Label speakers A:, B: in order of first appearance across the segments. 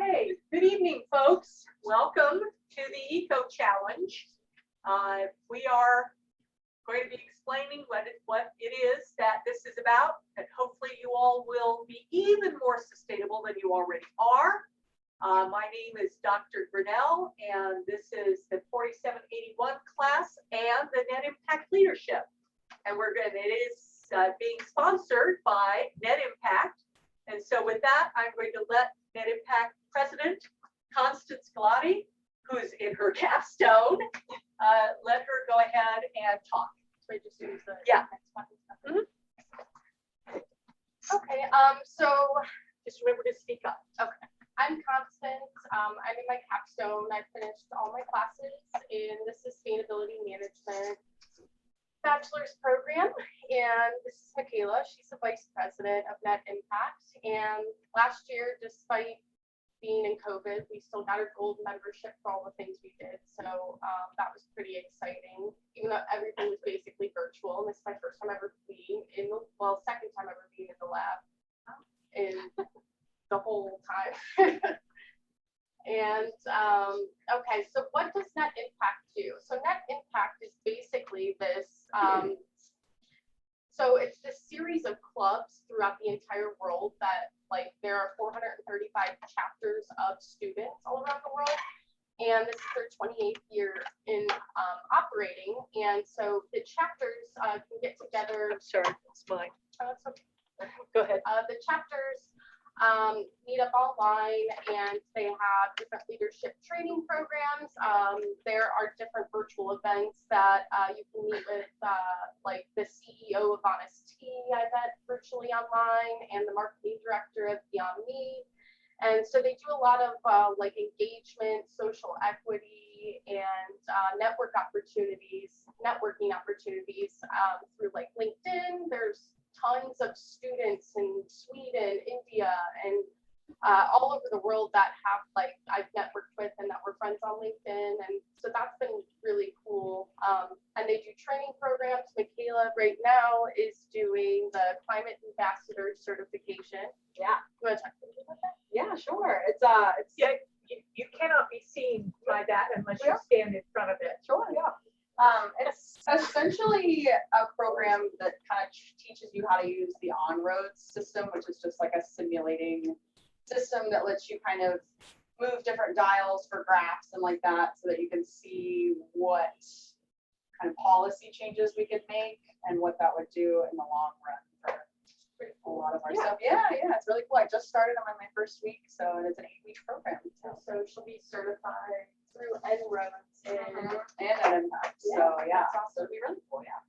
A: Okay, good evening, folks. Welcome to the EcoChallenge. We are going to be explaining what it is that this is about, and hopefully you all will be even more sustainable than you already are. My name is Dr. Grinnell, and this is the 4781 class and the Net Impact Leadership. And it is being sponsored by Net Impact. And so with that, I'm going to let Net Impact President Constance Galati, who's in her capstone, let her go ahead and talk.
B: So I just use the
A: Yeah.
B: next one.
A: Mhm.
B: Okay, so
A: Just remember to speak up.
B: okay. I'm Constance. I'm in my capstone. I finished all my classes in the sustainability management bachelor's program, and this is Michaela. She's the vice president of Net Impact. And last year, despite being in COVID, we still got our gold membership for all the things we did. So that was pretty exciting, even though everything was basically virtual. And this is my first time ever being in the, well, second time ever being in the lab in the whole time. And okay, so what does Net Impact do? So Net Impact is basically this, so it's this series of clubs throughout the entire world that, like, there are 435 chapters of students all around the world. And this is their 28th year in operating. And so the chapters can get together.
A: I'm sorry, it's mine.
B: That's okay.
A: Go ahead.
B: The chapters meet up online, and they have different leadership training programs. There are different virtual events that you can meet with, like the CEO of Honest Tea, I bet, virtually online, and the marketing director of Beyond Meat. And so they do a lot of like engagement, social equity, and networking opportunities through like LinkedIn. There's tons of students in Sweden, India, and all over the world that have, like, I've networked with and that we're friends on LinkedIn. And so that's been really cool. And they do training programs. Michaela right now is doing the Climate Ambassador certification.
A: Yeah.
B: You want to talk a little bit about that?
C: Yeah, sure. It's
A: Yeah, you cannot be seen by that unless you
C: Yeah.
A: stand in front of it.
C: sure, yeah. It's essentially a program that kind of teaches you how to use the on-road system, which is just like a simulating system that lets you kind of move different dials for graphs and like that, so that you can see what kind of policy changes we could make and what that would do in the long run for a lot of our stuff. Yeah, it's really cool. I just started. I'm on my first week, so it's an 8-week program.
B: So she'll be certified through En-ROADS
C: And at Impact. So yeah,
B: that's awesome.
C: it'll be really cool. Yeah.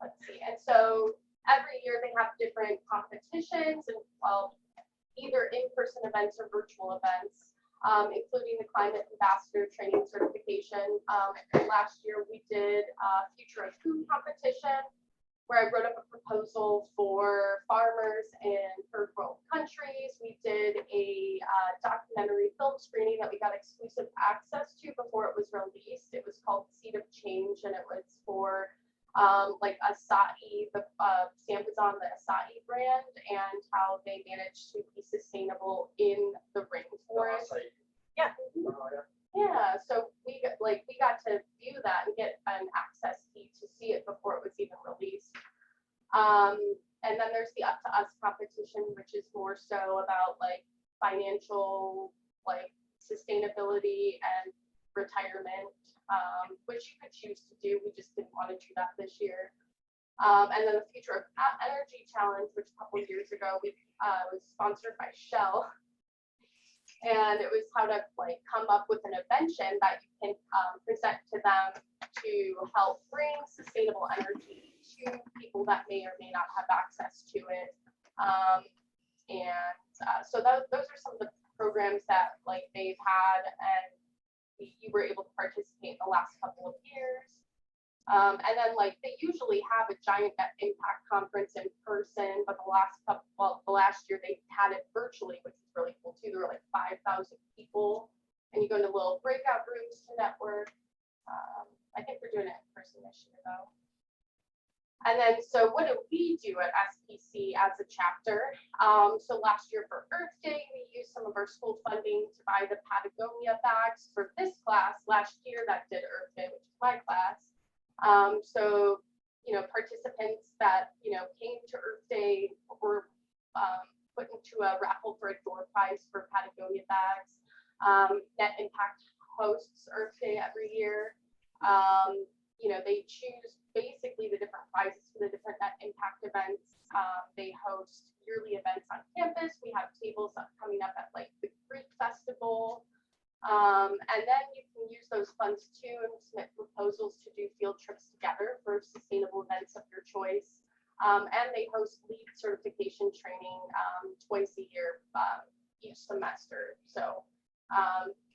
B: Let's see. And so every year they have different competitions, and either in-person events or virtual events, including the Climate Ambassador Training Certification. Last year we did a Future of Food competition, where I wrote up a proposal for farmers in third world countries. We did a documentary film screening that we got exclusive access to before it was released. It was called Seed of Change, and it was for like acai, the stamp was on the acai brand, and how they managed to be sustainable in the rainforest.
A: Yeah.
B: Yeah, so we got to view that and get an access key to see it before it was even released. And then there's the Up to Us competition, which is more so about like financial, like sustainability and retirement, which you could choose to do. We just didn't want to do that this year. And then the Future of Energy Challenge, which a couple of years ago was sponsored by Shell. And it was how to like come up with an invention that you can present to them to help bring sustainable energy to people that may or may not have access to it. So those are some of the programs that like they've had, and you were able to participate in the last couple of years. And then like they usually have a giant Net Impact conference in person, but the last year they had it virtually, which is really cool too. There were like 5,000 people, and you go into little breakout rooms to network. I think we're doing it in person this year though. And then, so what do we do at SPC as a chapter? So last year for Earth Day, we used some of our school funding to buy the Patagonia bags for this class. Last year that did Earth Day, which is my class. So, you know, participants that, you know, came to Earth Day were put into a raffle for a door prize for Patagonia bags. Net Impact hosts Earth Day every year. You know, they choose basically the different prizes for the different Net Impact events. They host yearly events on campus. We have tables coming up at like the Greek Festival. And then you can use those funds too and submit proposals to do field trips together for sustainable events of your choice. And they host LEED certification training twice a year each semester. So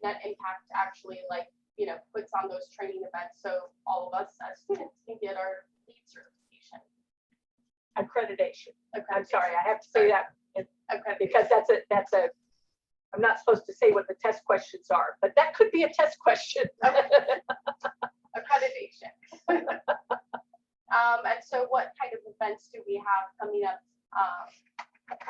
B: Net Impact actually, like, you know, puts on those training events so all of us as students can get our LEED certification.
A: Accreditation. I'm sorry, I have to say that because that's a, I'm not supposed to say what the test questions are, but that could be a test question.
B: Accreditation. And so what kind of events do we have coming up?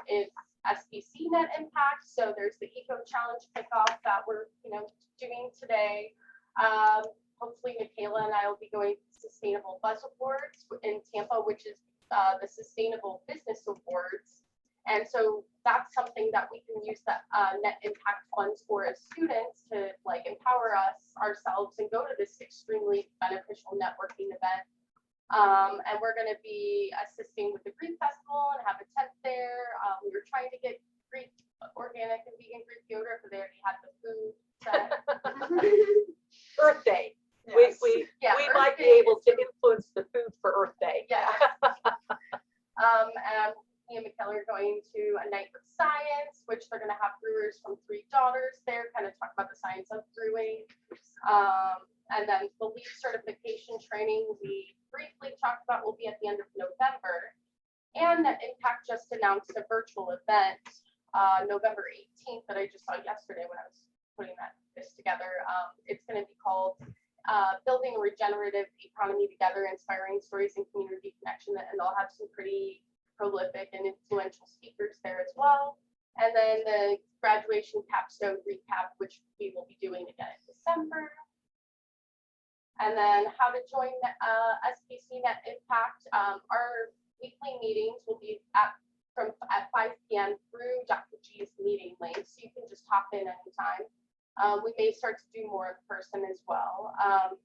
B: Is SPC Net Impact. So there's the EcoChallenge Kickoff that we're, you know, doing today. Hopefully Michaela and I will be going to Sustainable Buzz Awards in Tampa, which is the Sustainable Business Awards. And so that's something that we can use that Net Impact funds for as students to like empower us ourselves and go to this extremely beneficial networking event. And we're going to be assisting with the Greek Festival and have a tent there. We were trying to get Greek, organic and vegan Greek yogurt, but they already had the food set.
A: Earth Day.
C: Yes.
A: We
B: Earth
A: might be
B: Day
A: able to influence the food for Earth Day.
B: Yeah. And me and Michaela are going to a night with science, which they're going to have brewers from Three Daughters there, kind of talk about the science of brewing. And then the LEED certification training we briefly talked about will be at the end of November. And Net Impact just announced a virtual event November 18th that I just saw yesterday when I was putting this together. It's going to be called Building a Regenerative Economy Together, Inspiring Stories and Community Connection, and they'll have some pretty prolific and influential speakers there as well. And then the graduation capstone recap, which we will be doing again in December. And then how to join SPC Net Impact. Our weekly meetings will be at 5 p.m. through Dr. G's meeting link, so you can just hop in anytime. We may start to do more in person as well.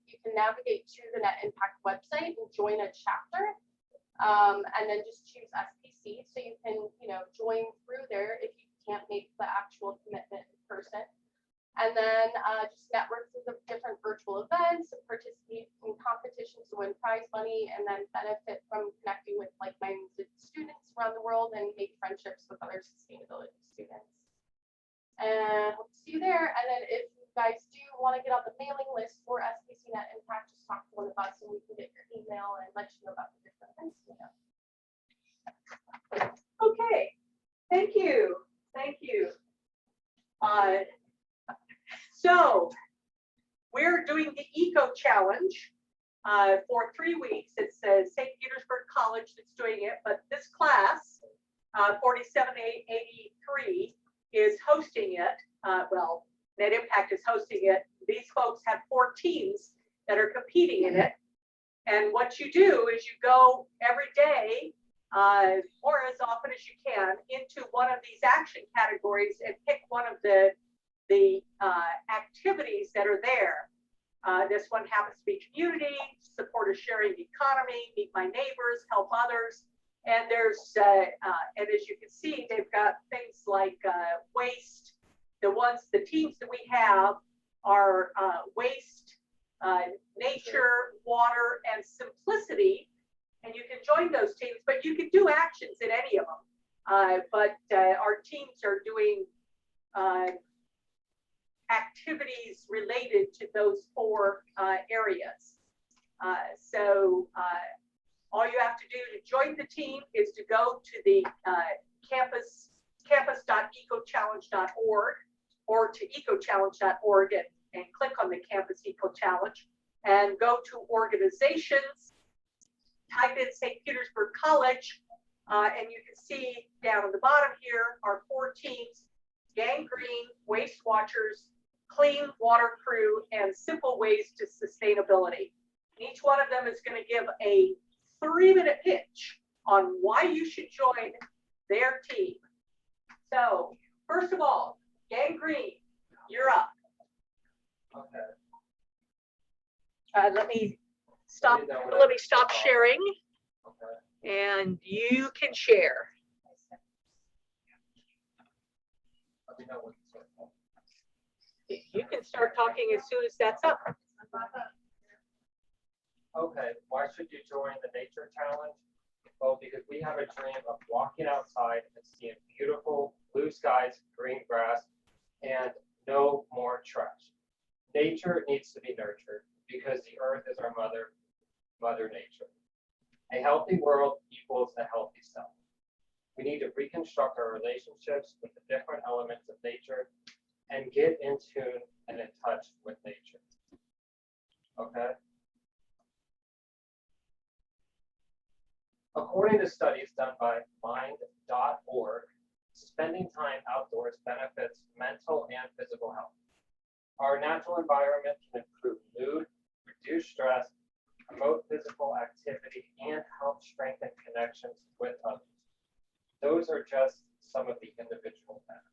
B: You can navigate to the Net Impact website and join a chapter, and then just choose SPC, so you can, you know, join through there if you can't make the actual commitment in person. And then just network through the different virtual events, participate in competitions to win prize money, and then benefit from connecting with like-minded students around the world and make friendships with other sustainability students. And hope to see you there. And then if you guys do want to get on the mailing list for SPC Net Impact, just talk to one of us and we can get your email and let you know about the different events we have.
A: Okay, thank you. Thank you. So we're doing the EcoChallenge for 3 weeks. It's St. Petersburg College that's doing it, but this class, 4783, is hosting it. Well, Net Impact is hosting it. These folks have 4 teams that are competing in it. And what you do is you go every day, or as often as you can, into one of these action categories and pick one of the activities that are there. This one happens to be community, support a sharing economy, meet my neighbors, help others. And there's, and as you can see, they've got things like waste. The teams that we have are waste, nature, water, and simplicity. And you can join those teams, but you can do actions in any of them. But our teams are doing activities related to those 4 areas. So all you have to do to join the team is to go to the campus.ecochallenge.org or to ecochallenge.org and click on the Campus Eco Challenge and go to organizations type in St. Petersburg College, and you can see down at the bottom here are 4 teams: Gang Green, Waste Watchers, Clean Water Crew, and Simple Ways to Sustainability. And each one of them is going to give a 3-minute pitch on why you should join their team. So, first of all, Gang Green, you're up.
D: Okay.
A: Let me stop sharing, and you can share.
D: Let me know when it's up.
A: You can start talking as soon as that's up.
D: Okay, why should you join the Nature Challenge? Well, because we have a dream of walking outside and seeing beautiful blue skies, green grass, and no more trash. Nature needs to be nurtured because the earth is our mother nature. A healthy world equals a healthy self. We need to reconstruct our relationships with the different elements of nature and get in tune and in touch with nature. Okay? According to studies done by mind.org, spending time outdoors benefits mental and physical health. Our natural environment can improve mood, reduce stress, promote physical activity, and help strengthen connections with others. Those are just some of the individual benefits.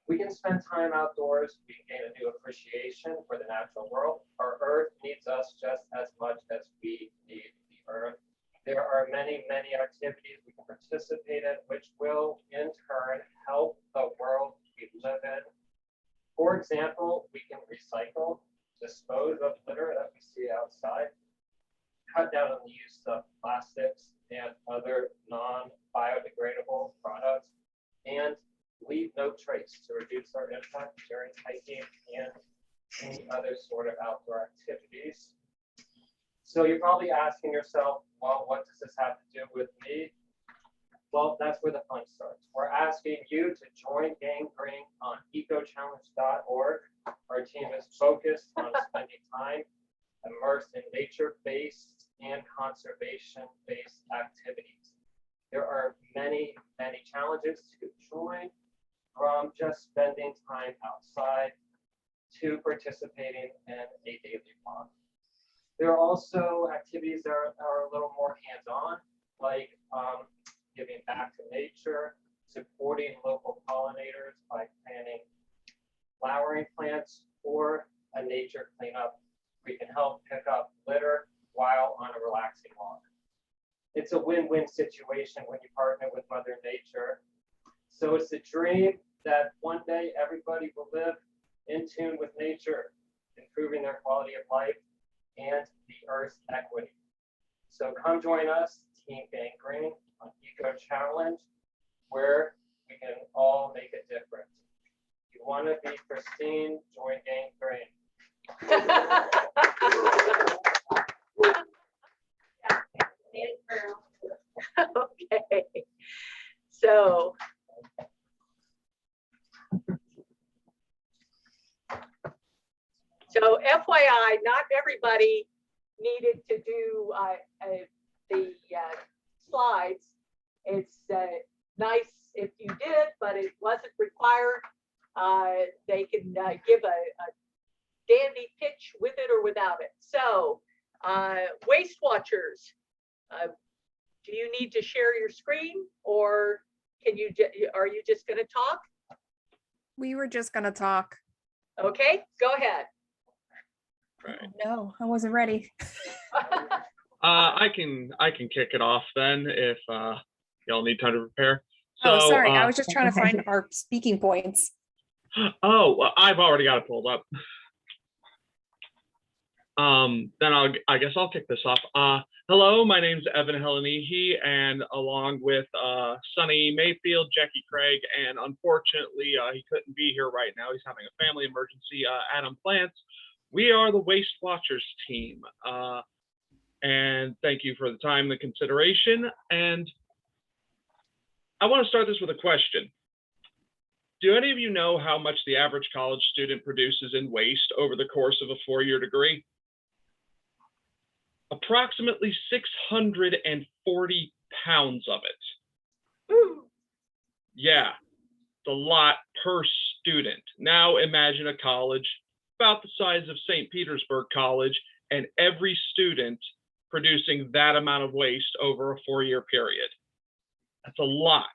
D: We can spend time outdoors, we can gain a new appreciation for the natural world. Our earth needs us just as much as we need the earth. There are many, many activities we can participate in, which will in turn help the world we live in. For example, we can recycle, dispose of litter that we see outside, cut down on the use of plastics and other non-biodegradable products, and leave no trace to reduce our impact during hiking and any other sort of outdoor activities. So you're probably asking yourself, well, what does this have to do with me? Well, that's where the fun starts. We're asking you to join Gang Green on EcoChallenge.org. Our team is focused on spending time immersed in nature-based and conservation-based activities. There are many, many challenges to join, from just spending time outside to participating in a daily walk. There are also activities that are a little more hands-on, like giving back to nature, supporting local pollinators by planting flowering plants, or a nature cleanup. We can help pick up litter while on a relaxing walk. It's a win-win situation when you partner with Mother Nature. So it's a dream that one day everybody will live in tune with nature, improving their quality of life and the Earth's equity. So come join us, Team Gang Green, on Eco Challenge, where we can all make a difference. If you want to be pristine, join Gang Green.
A: Okay. So FYI, not everybody needed to do the slides. It's nice if you did, but it wasn't required. They can give a dandy pitch with it or without it. So Waste Watchers, do you need to share your screen, or are you just going to talk?
E: We were just gonna talk.
A: Okay, go ahead.
F: Right.
E: No, I wasn't ready.
F: I can kick it off then if y'all need time to prepare. So,
E: Oh, sorry. I was just trying to find our speaking points.
F: Oh, well, I've already got it pulled up. Then I guess I'll kick this off. Hello, my name's Evan Helenihi, and along with Sunny Mayfield, Jackie Craig, and unfortunately he couldn't be here right now. He's having a family emergency. Adam Plants. We are the Waste Watchers team, and thank you for the time, the consideration. And I want to start this with a question. Do any of you know how much the average college student produces in waste over the course of a 4-year degree? approximately 640 pounds of it.
A: Woo.
F: Yeah, it's a lot per student. Now imagine a college about the size of St. Petersburg College and every student producing that amount of waste over a 4-year period. That's a lot.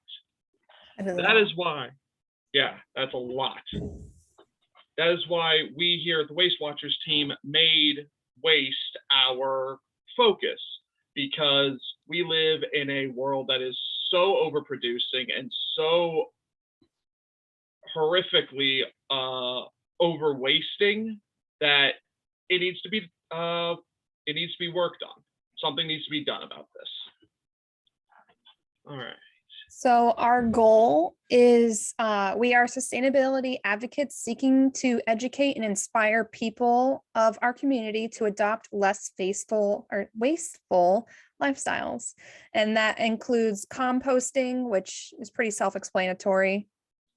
F: That is why, yeah, that's a lot. That is why we here at the Waste Watchers team made waste our focus, because we live in a world that is so overproducing and so horrifically overwasting that it needs to be worked on. Something needs to be done about this. All right.
E: So our goal is we are sustainability advocates seeking to educate and inspire people of our community to adopt less wasteful lifestyles. And that includes composting, which is pretty self-explanatory.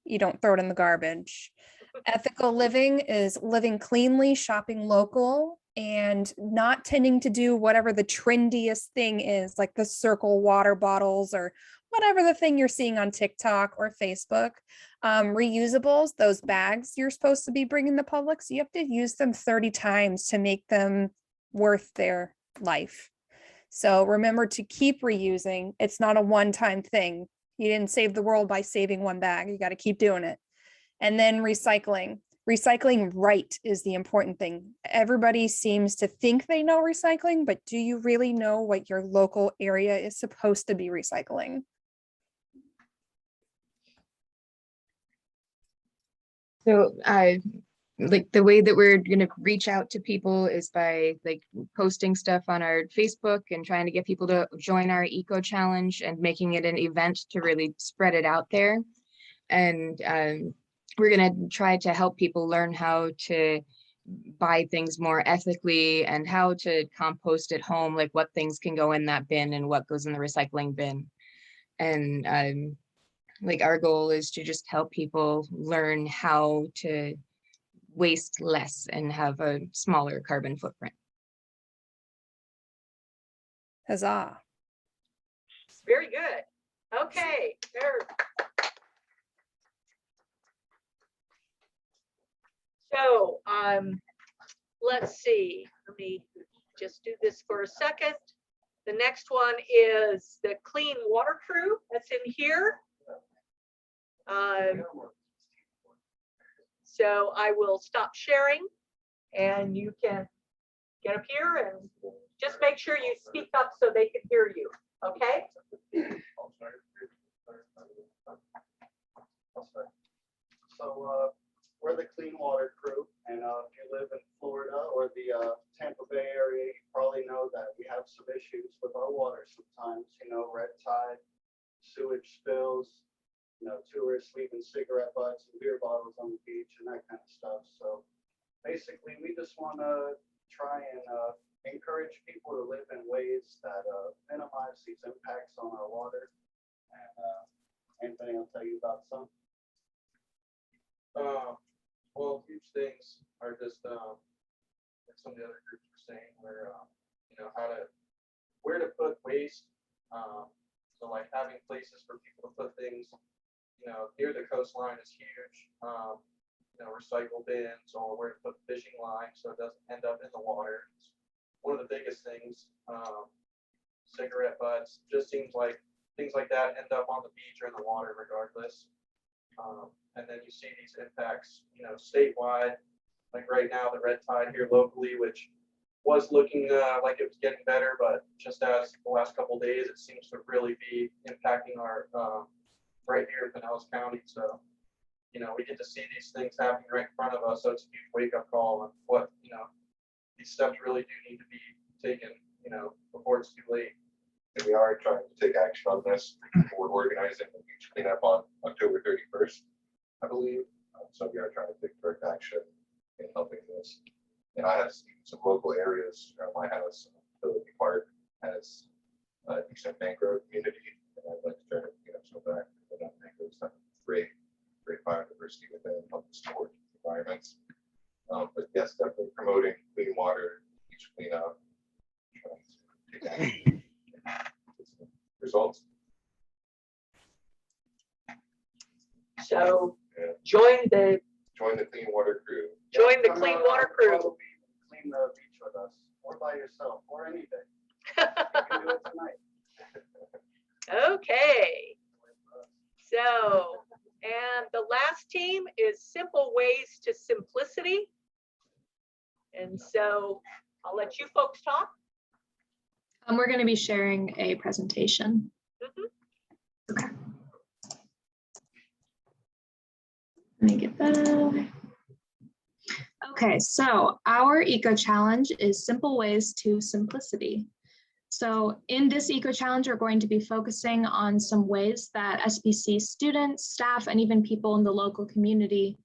E: You don't throw it in the garbage. Ethical living is living cleanly, shopping local, and not tending to do whatever the trendiest thing is, like the circle water bottles or whatever the thing you're seeing on TikTok or Facebook. Reusables, those bags you're supposed to be bringing the public, so you have to use them 30 times to make them worth their life. So remember to keep reusing. It's not a one-time thing. You didn't save the world by saving one bag. You got to keep doing it. And then recycling. Recycling right is the important thing. Everybody seems to think they know recycling, but do you really know what your local area is supposed to be recycling?
G: So like the way that we're going to reach out to people is by like posting stuff on our Facebook and trying to get people to join our Eco Challenge and making it an event to really spread it out there. And we're going to try to help people learn how to buy things more ethically and how to compost at home, like what things can go in that bin and what goes in the recycling bin. And like our goal is to just help people learn how to waste less and have a smaller carbon footprint.
E: Huzzah.
A: Very good. Okay. So let's see. Let me just do this for a second. The next one is the clean water crew that's in here. So I will stop sharing and you can get up here and just make sure you speak up so they can hear you. Okay?
H: So we're the clean water crew, and if you live in Florida or the Tampa Bay area, you probably know that we have some issues with our water sometimes, red tide, sewage spills, tourists leaving cigarette butts and beer bottles on the beach and that kind of stuff. So basically, we just want to try and encourage people to live in ways that minimize these impacts on our water. And Anthony will tell you about some.
I: Well, huge things are just like some of the other groups were saying, where where to put waste. So like having places for people to put things, near the coastline is huge. Recycle bins or where to put fishing lines so it doesn't end up in the water. It's one of the biggest things. Cigarette butts, just seems like things like that end up on the beach or in the water regardless. And then you see these impacts, statewide, like right now, the red tide here locally, which was looking like it was getting better, but just as the last couple of days, it seems to really be impacting our right here in Pinellas County. So, we get to see these things happening right in front of us. So it's a huge wake up call on what, these steps really do need to be taken, before it's too late.
J: And we are trying to take action on this. We're organizing a beach cleanup on October 31st, I believe. So we are trying to take direct action in helping this. And I have seen some local areas around my house. Philippi Park has a decent mangrove community, and I'd like to try to some back. But mangroves have great biodiversity within, helping support environments. But yes, definitely promoting clean water, beach cleanup, trying
A: So
J: Yeah.
A: join the
J: Clean water crew.
A: Join the
H: Come
A: clean
H: out
A: water
H: on
A: crew.
H: the beach, clean the beach with us, or by yourself, or any day. You can do it tonight.
A: Okay. So, and the last team is Simple Ways to Simplicity. And so I'll let you folks talk.
G: We're going to be sharing a presentation. Okay. Let me get that. Okay, so our Eco Challenge is Simple Ways to Simplicity. So in this Eco Challenge, we're going to be focusing on some ways that SPC students, staff, and even people in the local community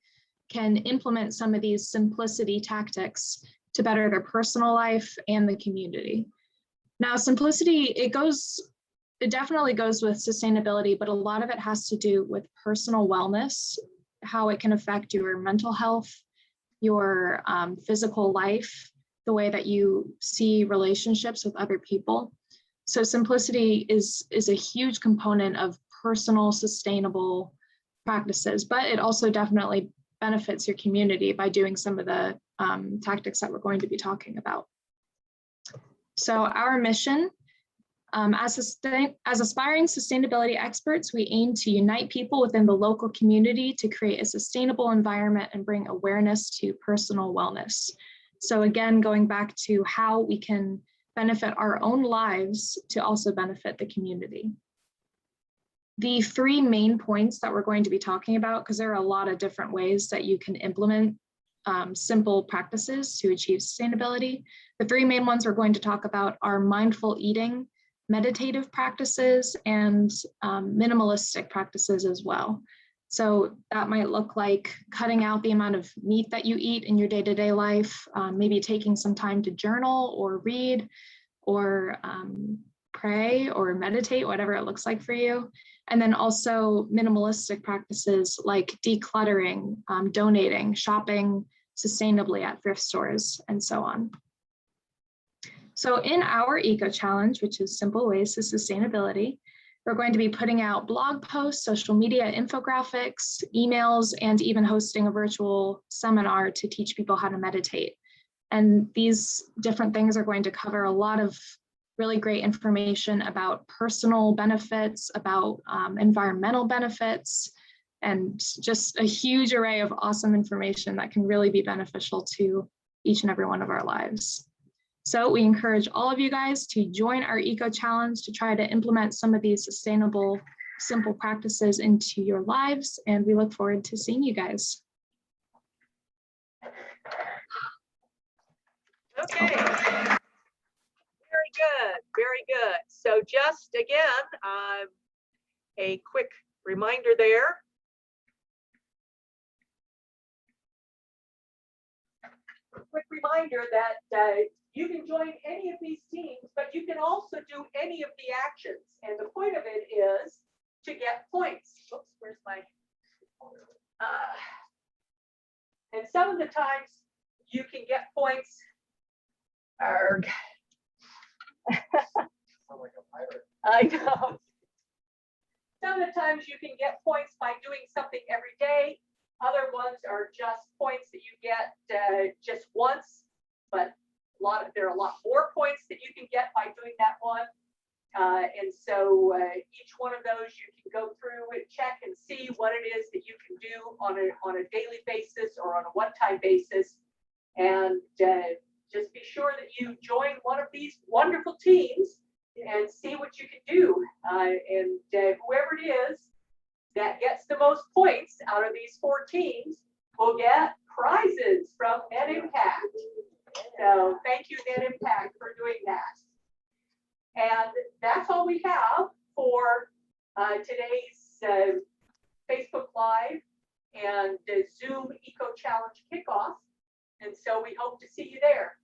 G: can implement some of these simplicity tactics to better their personal life and the community. Now, simplicity, it definitely goes with sustainability, but a lot of it has to do with personal wellness, how it can affect your mental health, your physical life, the way that you see relationships with other people. So simplicity is a huge component of personal sustainable practices, but it also definitely benefits your community by doing some of the tactics that we're going to be talking about. So our mission, as aspiring sustainability experts, we aim to unite people within the local community to create a sustainable environment and bring awareness to personal wellness. So again, going back to how we can benefit our own lives to also benefit the community. The three main points that we're going to be talking about, because there are a lot of different ways that you can implement simple practices to achieve sustainability. The three main ones we're going to talk about are mindful eating, meditative practices, and minimalistic practices as well. So that might look like cutting out the amount of meat that you eat in your day-to-day life, maybe taking some time to journal or read or pray or meditate, whatever it looks like for you. And then also minimalistic practices like decluttering, donating, shopping sustainably at thrift stores, and so on. So in our Eco Challenge, which is Simple Ways to Sustainability, we're going to be putting out blog posts, social media infographics, emails, and even hosting a virtual seminar to teach people how to meditate. And these different things are going to cover a lot of really great information about personal benefits, about environmental benefits, and just a huge array of awesome information that can really be beneficial to each and every one of our lives. So we encourage all of you guys to join our Eco Challenge to try to implement some of these sustainable, simple practices into your lives. And we look forward to seeing you guys.
A: Okay. Very good, very good. So just again, a quick reminder there. Quick reminder that you can join any of these teams, but you can also do any of the actions. And the point of it is to get points. Oops, where's my, and some of the times you can get points. Arg. I know. Some of the times you can get points by doing something every day. Other ones are just points that you get just once, but there are a lot more points that you can get by doing that one. And so each one of those you can go through and check and see what it is that you can do on a daily basis or on a one-time basis. And just be sure that you join one of these wonderful teams and see what you can do. And whoever it is that gets the most points out of these 4 teams will get prizes from Net Impact. So thank you, Net Impact, for doing that. And that's all we have for today's Facebook Live and the Zoom Eco Challenge Kickoff. And so we hope to see you there.